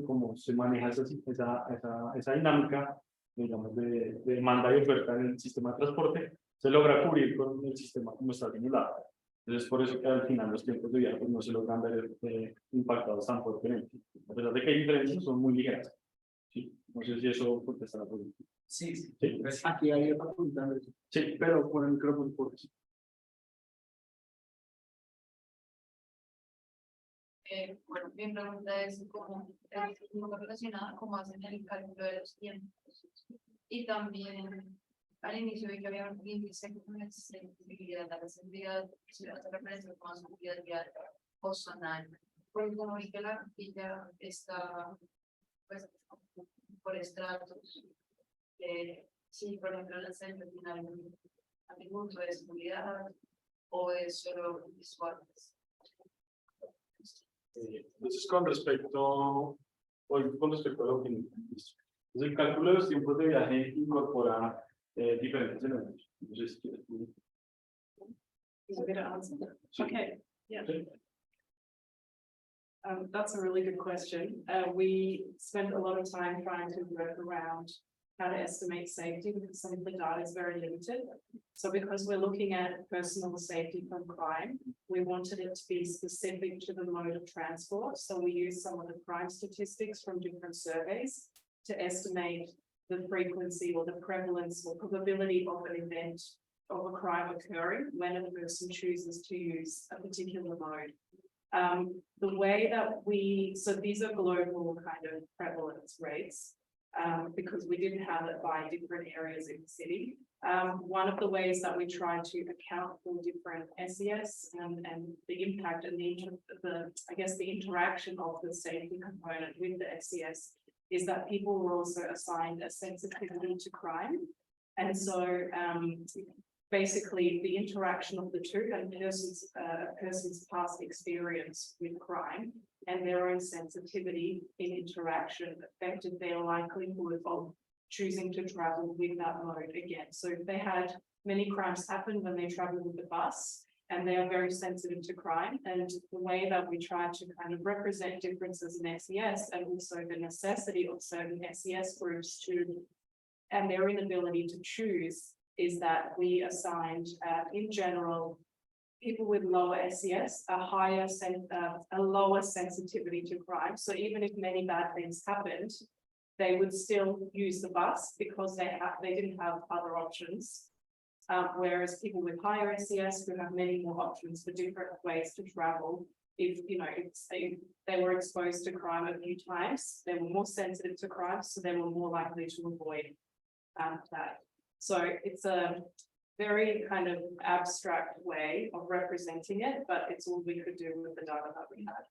cómo se maneja esa dinámica, digamos, de demanda y oferta en el sistema de transporte, se logra cubrir con el sistema como está simulado. Entonces, por eso que al final los tiempos de viaje pues, no se logran ver impactados tan fuertemente. A pesar de que hay diferencias, son muy ligeras. Sí, no sé si eso contesta la pregunta. Sí, sí. Sí. Aquí hay otra pregunta. Sí, Pero con el micrófono por aquí. Bueno, mi pregunta es cómo relacionada cómo hacen el cálculo de los tiempos. Y también al inicio vi que había un índice de sensibilidad, la sensibilidad, si hace referencia con sensibilidad personal. Porque como vi que la pilla está pues por estratos, si por ejemplo la sensibilidad tiene algún atributo de seguridad o es solo visuales. Entonces, con respecto a lo que entonces, el cálculo de los tiempos de viaje incorpora diferentes elementos. Entonces, Is it good to answer? Sí. Okay, yeah. Sí. That's a really good question. We spent a lot of time trying to work around how to estimate safety because some of the data is very limited. So because we're looking at personal safety from crime, we wanted it to be specific to the mode of transport. So we used some of the crime statistics from different surveys to estimate the frequency or the prevalence or probability of an event of a crime occurring when a person chooses to use a particular mode. The way that so these are global kind of prevalence rates, because we didn't have it by different areas in the city. One of the ways that we try to account for different SES and the impact and the interaction of the safety component with the SES is that people were also assigned a sensitivity to crime. And so basically the interaction of the two and a person's past experience with crime and their own sensitivity in interaction affected their likelihood of choosing to travel with that mode again. So if they had many crimes happen when they travel with the bus and they are very sensitive to crime, and the way that we try to kind of represent differences in SES and also the necessity of certain SES groups and their inability to choose is that we assigned, in general, people with lower SES a lower sensitivity to crime. So even if many bad things happened, they would still use the bus because they didn't have other options. whereas people with higher SES who have many more options for different ways to travel, if they were exposed to crime a few times, they were more sensitive to crime, so they were more likely to avoid that. So it's a very kind of abstract way of representing it, but it's all we could do with the data that we had.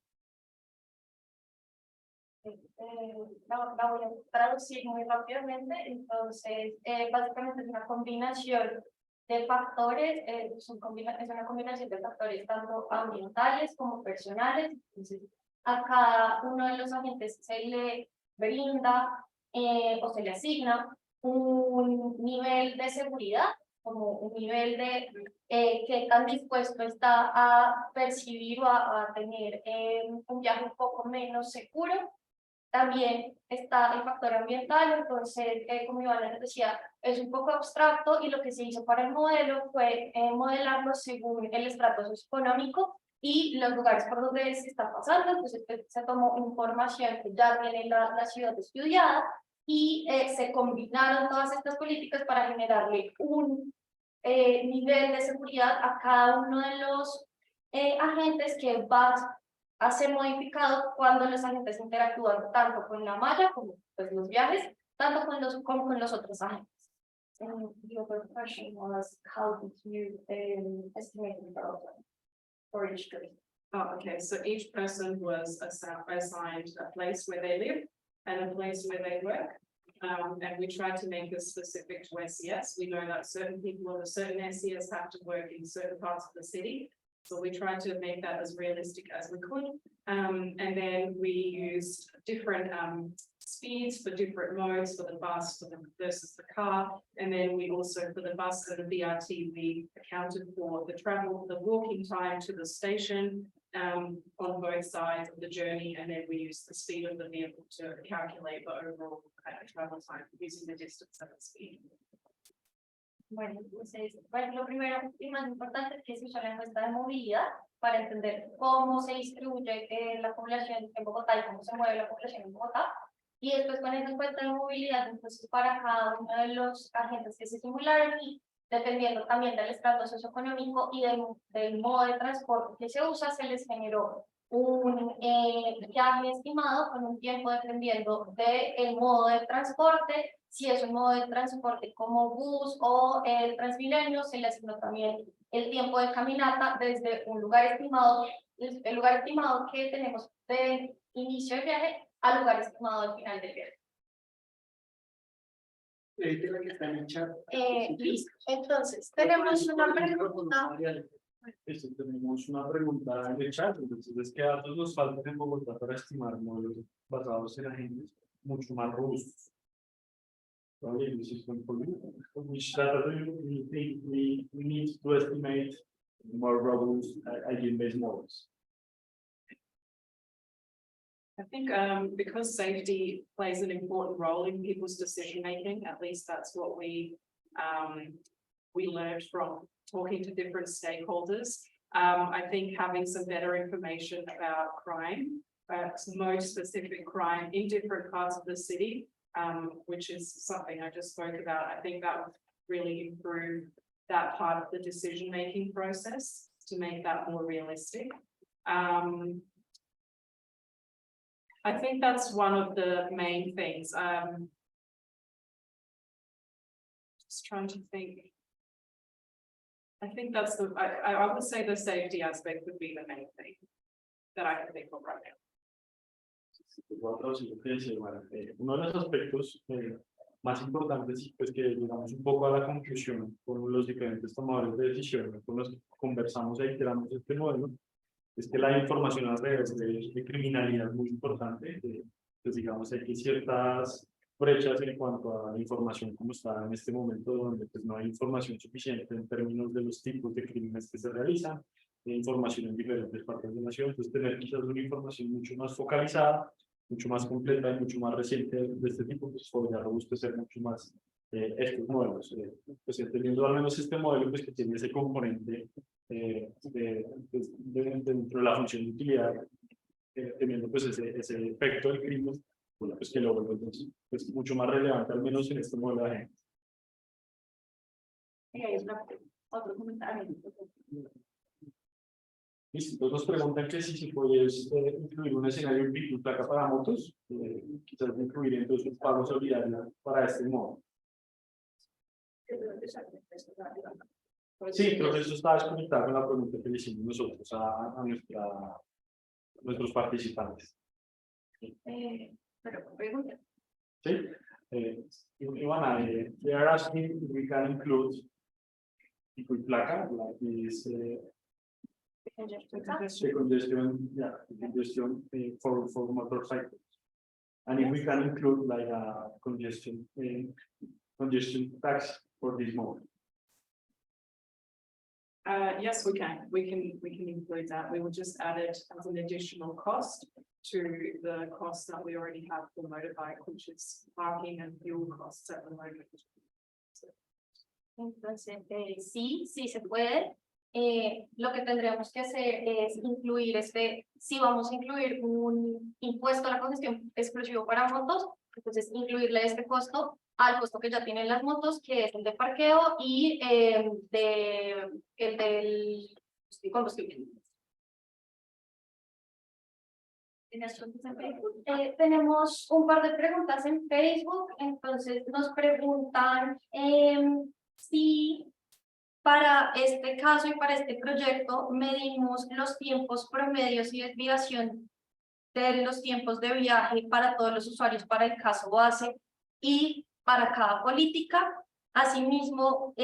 La voy a traducir muy rápidamente. Entonces, básicamente es una combinación de factores, es una combinación de factores tanto ambientales como personales. Entonces, a cada uno de los agentes se le brinda o se le asigna un nivel de seguridad, como un nivel de qué tan dispuesto está a percibir o a tener un viaje un poco menos seguro. También está el factor ambiental, entonces, como Ivana les decía, es un poco abstracto y lo que se hizo para el modelo fue modelarlo según el estrato socioeconómico y los lugares por donde se está pasando. Entonces se tomó información que ya tiene la ciudad estudiada y se combinaron todas estas políticas para generarle un nivel de seguridad a cada uno de los agentes que va a ser modificado cuando los agentes interactúan tanto con la malla como pues, los viajes, tanto como con los otros agentes. And the other question was, how did you estimate the development for each group? Oh, okay, so each person was assigned a place where they live and a place where they work. And we tried to make this specific to SES. We know that certain people with a certain SES have to work in certain parts of the city. So we tried to make that as realistic as we could. And then we used different speeds for different modes for the bus versus the car. And then we also, for the bus and the BRT, we accounted for the walking time to the station on both sides of the journey. And then we used the speed of the vehicle to calculate the overall travel time using the distance and the speed. Bueno, entonces, lo primero y más importante es que se usa la encuesta de movilidad para entender cómo se distribuye la población en Bogotá y cómo se mueve la población en Bogotá. Y después con esa encuesta de movilidad, entonces para cada uno de los agentes que se simularon y dependiendo también del estrato socioeconómico y del modo de transporte que se usa, se les generó un viaje estimado con un tiempo dependiendo del modo de transporte. Si es un modo de transporte como bus o el Transmilenio, se le asignó también el tiempo de caminata desde un lugar estimado, el lugar estimado que tenemos de inicio del viaje al lugar estimado al final del viaje. La que está en el chat. Listo. Entonces, tenemos una pregunta. Eso, tenemos una pregunta en el chat. Entonces, ¿qué datos nos faltan en Bogotá para estimar modelos basados en agentes mucho más robustos? Which data do you think we need to estimate more robust agent-based models? I think because safety plays an important role in people's decision making, at least that's what we learned from talking to different stakeholders. I think having some better information about crime, more specific crime in different parts of the city, which is something I just spoke about. I think that would really improve that part of the decision-making process to make that more realistic. I think that's one of the main things. Just trying to think. I think that's I would say the safety aspect would be the main thing that I can think of right now. Uno de los aspectos más importantes, pues que llegamos un poco a la conclusión con los diferentes tomadores de decisiones con los que conversamos e iteramos este modelo, es que la información alrededor de criminalidad es muy importante. Pues digamos, hay ciertas brechas en cuanto a la información como está en este momento, donde pues no hay información suficiente en términos de los tipos de crímenes que se realizan, de información en diferentes partes de la nación. Entonces tener quizás una información mucho más focalizada, mucho más completa y mucho más reciente de este tipo, pues podría robustecer mucho más estos modelos. Pues entendiendo al menos este modelo, pues que tiene ese componente dentro de la función de utilidad, teniendo pues ese efecto del crimen, pues que lo vuelve pues mucho más relevante, al menos en este modelo de agentes. Es otro comentario. Listo, entonces nos preguntan que si puedes incluir un escenario en pico y placa para motos, quizás incluir entonces un pago solidario para este modo. Sí, creo que eso está desconectado con la pregunta que le hicimos nosotros a nuestros participantes. Pero pregunta. Sí, Ivana, they are asking if we can include pico y placa, like this the congestion, yeah, the congestion for motorcycles. And if we can include like a congestion tax for this mode. Yes, we can. We can include that. We will just add it as an additional cost to the costs that we already have for motorbike, which is parking and fuel costs at the moment. Entonces, sí se puede. Lo que tendríamos que hacer es incluir si vamos a incluir un impuesto a la congestión exclusivo para motos, entonces incluirle este costo al costo que ya tienen las motos, que es el de parqueo y el del combustible. Tenemos un par de preguntas en Facebook, entonces nos preguntan si para este caso y para este proyecto medimos los tiempos promedios y desviación de los tiempos de viaje para todos los usuarios para el caso base y para cada política. Asimismo,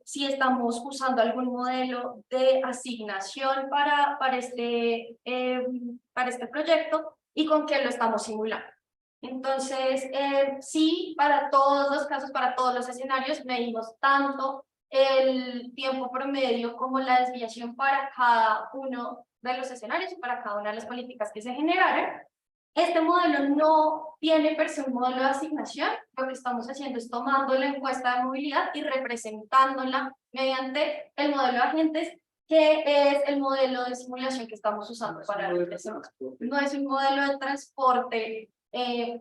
si estamos usando algún modelo de asignación para este proyecto y con qué lo estamos simulando. Entonces, sí, para todos los casos, para todos los escenarios, medimos tanto el tiempo promedio como la desviación para cada uno de los escenarios y para cada una de las políticas que se generaron. Este modelo no tiene per se un modelo de asignación. Lo que estamos haciendo es tomando la encuesta de movilidad y representándola mediante el modelo de agentes, que es el modelo de simulación que estamos usando para el transporte. No es un modelo de transporte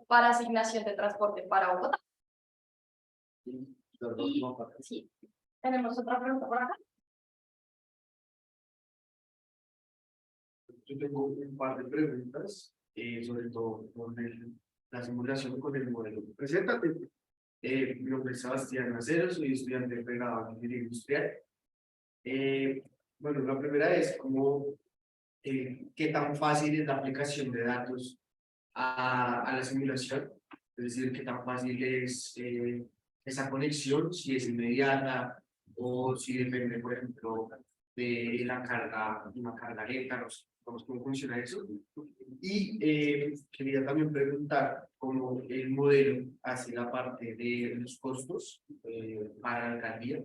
para asignación de transporte para Bogotá. Y, sí. ¿Tenemos otra pregunta por acá? Yo tengo un par de preguntas, sobre todo con la simulación con el modelo. Preséntate. Mi nombre es Sebastián Acero, soy estudiante de pregrado en Ingeniería Industrial. Bueno, la primera es qué tan fácil es la aplicación de datos a la simulación, es decir, qué tan fácil es esa conexión, si es inmediata o si depende, por ejemplo, de la carga, una carga lenta, no sé cómo funciona eso. Y quería también preguntar cómo el modelo hace la parte de los costos para la alcaldía,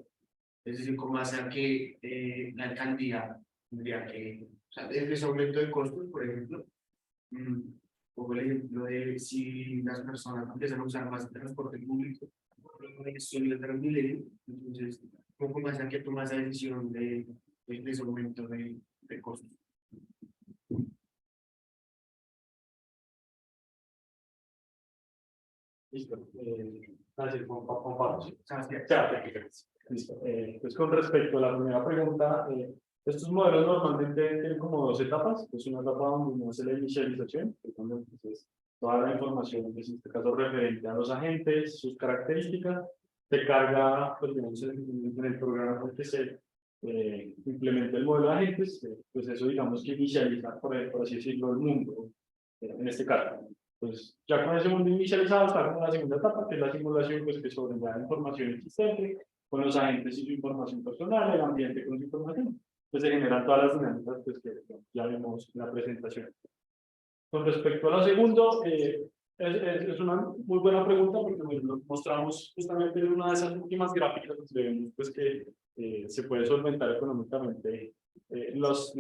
es decir, cómo hace que la alcaldía tendría que, o sea, ese aumento de costos, por ejemplo, como el ejemplo de si las personas empiezan a usar más el transporte público, son el Transmilenio, entonces, ¿cómo hace que toma esa decisión de ese aumento de costos? Listo. Gracias, Juan Pablo. Sebastián. Listo. Pues con respecto a la primera pregunta, estos modelos normalmente tienen como dos etapas. Es una etapa donde uno hace la inicialización, que es cuando entonces toda la información, pues, en este caso referente a los agentes, sus características, se carga, pues, digamos, en el programa con que se implementa el modelo de agentes, pues eso digamos que inicializa, por así decirlo, el mundo, en este caso. Pues ya con ese mundo inicializado está en la segunda etapa, que es la simulación, pues que sobre la información existente, con los agentes y su información personal, el ambiente con su información, pues se generan todas las dinámicas, pues que ya vemos en la presentación. Con respecto a lo segundo, es una muy buena pregunta porque lo mostramos justamente en una de esas últimas gráficas donde vemos pues que se puede solventar económicamente los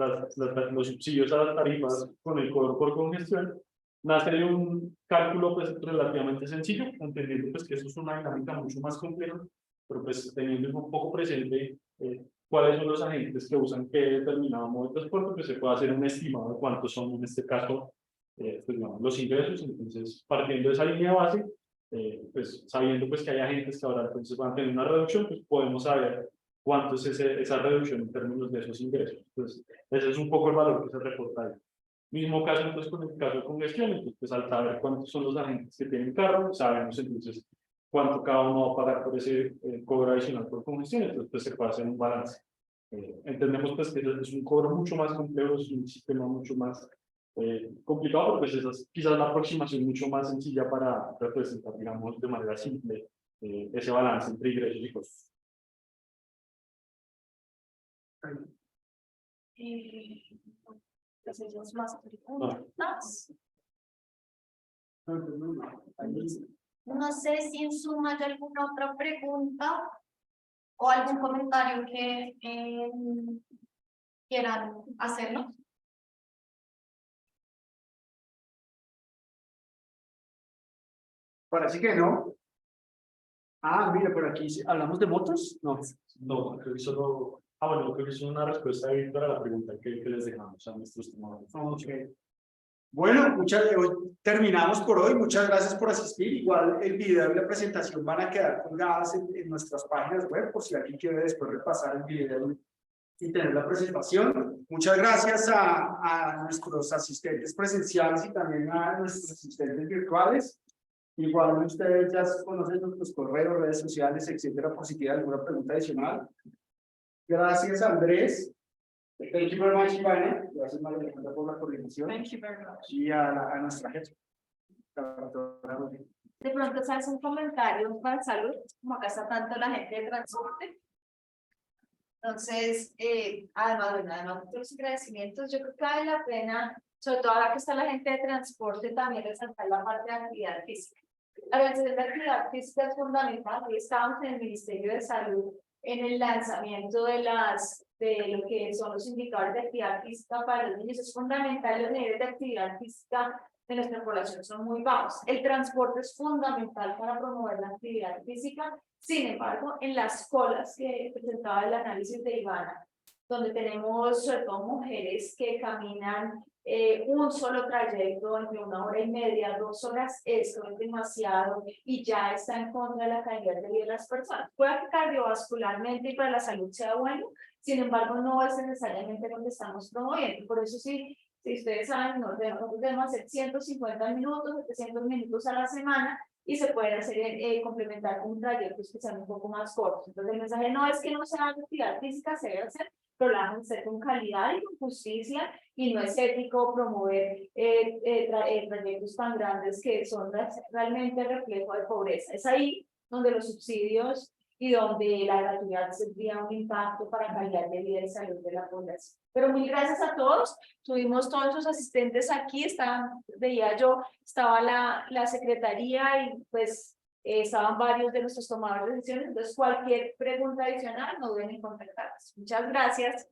subsidios a las tarifas con el cobro por congestión. Nace de un cálculo pues relativamente sencillo, entendiendo pues que eso es una dinámica mucho más compleja, pero pues teniendo un poco presente cuáles son los agentes que usan qué determinado modo de transporte, pues se puede hacer un estimado de cuántos son en este caso pues, digamos, los ingresos. Entonces, partiendo de esa línea base, pues sabiendo pues que hay agentes que ahora entonces van a tener una reducción, pues podemos saber cuánto es esa reducción en términos de esos ingresos. Entonces, ese es un poco el valor que se reporta ahí. Mismo caso, entonces, con el caso de congestión, entonces, pues, al saber cuántos son los agentes que tienen carro, sabemos entonces cuánto cada uno va a pagar por ese cobro adicional por congestión, entonces pues, se puede hacer un balance. Entendemos pues que es un cobro mucho más complejo, es un sistema mucho más complicado, pero pues esa es quizás la aproximación mucho más sencilla para representar, digamos, de manera simple ese balance entre ingresos y costos. Entonces, más preguntas. No sé si en suma hay alguna otra pregunta o algún comentario que quieran hacerlo. Parece que no. Ah, mira, por aquí hablamos de motos. No. No, creo que solo. Ah, bueno, creo que es una respuesta ahí para la pregunta que les dejamos a nuestros estimados. Ok. Bueno, hoy terminamos por hoy. Muchas gracias por asistir. Igual el video y la presentación van a quedar colgadas en nuestras páginas web por si alguien quiere después repasar el video y tener la presentación. Muchas gracias a nuestros asistentes presenciales y también a nuestros asistentes virtuales. Igual ustedes ya conocen nuestros correos, redes sociales, etcétera, por si tienen alguna pregunta adicional. Gracias, Andrés. Thank you very much, Ivana. Gracias, María Alejandra, por la coordinación. Thank you very much. Y a nuestra jefa. De pronto, ¿sabes un comentario para salud? Como acá está tanto la gente de transporte. Entonces, además de los agradecimientos, yo creo que vale la pena, sobre todo ahora que está la gente de transporte, también resaltar la parte de actividad física. La organización de actividad física es fundamental. Hoy estábamos en el Ministerio de Salud en el lanzamiento de lo que son los indicadores de actividad física para los niños. Es fundamental, los niveles de actividad física de nuestra población son muy bajos. El transporte es fundamental para promover la actividad física. Sin embargo, en las colas que presentaba el análisis de Ivana, donde tenemos sobre todo mujeres que caminan un solo trayecto entre 1 hora y media, 2 horas, esto es demasiado y ya está en contra de la calidad de vida de las personas. Puede que cardiovascularmente y para la salud sea bueno, sin embargo no es necesariamente lo que estamos promoviendo. Por eso sí, si ustedes saben, nosotros debemos hacer 150 minutos, 700 minutos a la semana y se pueden hacer complementar con trayectos que sean un poco más cortos. Entonces el mensaje no es que no se haga actividad física, se debe hacer, pero la van a hacer con calidad y con justicia, y no es ético promover trayectos tan grandes que son realmente reflejo de pobreza. Es ahí donde los subsidios y donde la gratuidad tendría un impacto para calidad de vida y salud de la población. Pero mil gracias a todos. Tuvimos todos los asistentes aquí, veía yo, estaba la secretaría y pues estaban varios de nuestros tomadores de decisiones. Entonces, cualquier pregunta adicional, no duden en contactarnos. Muchas gracias.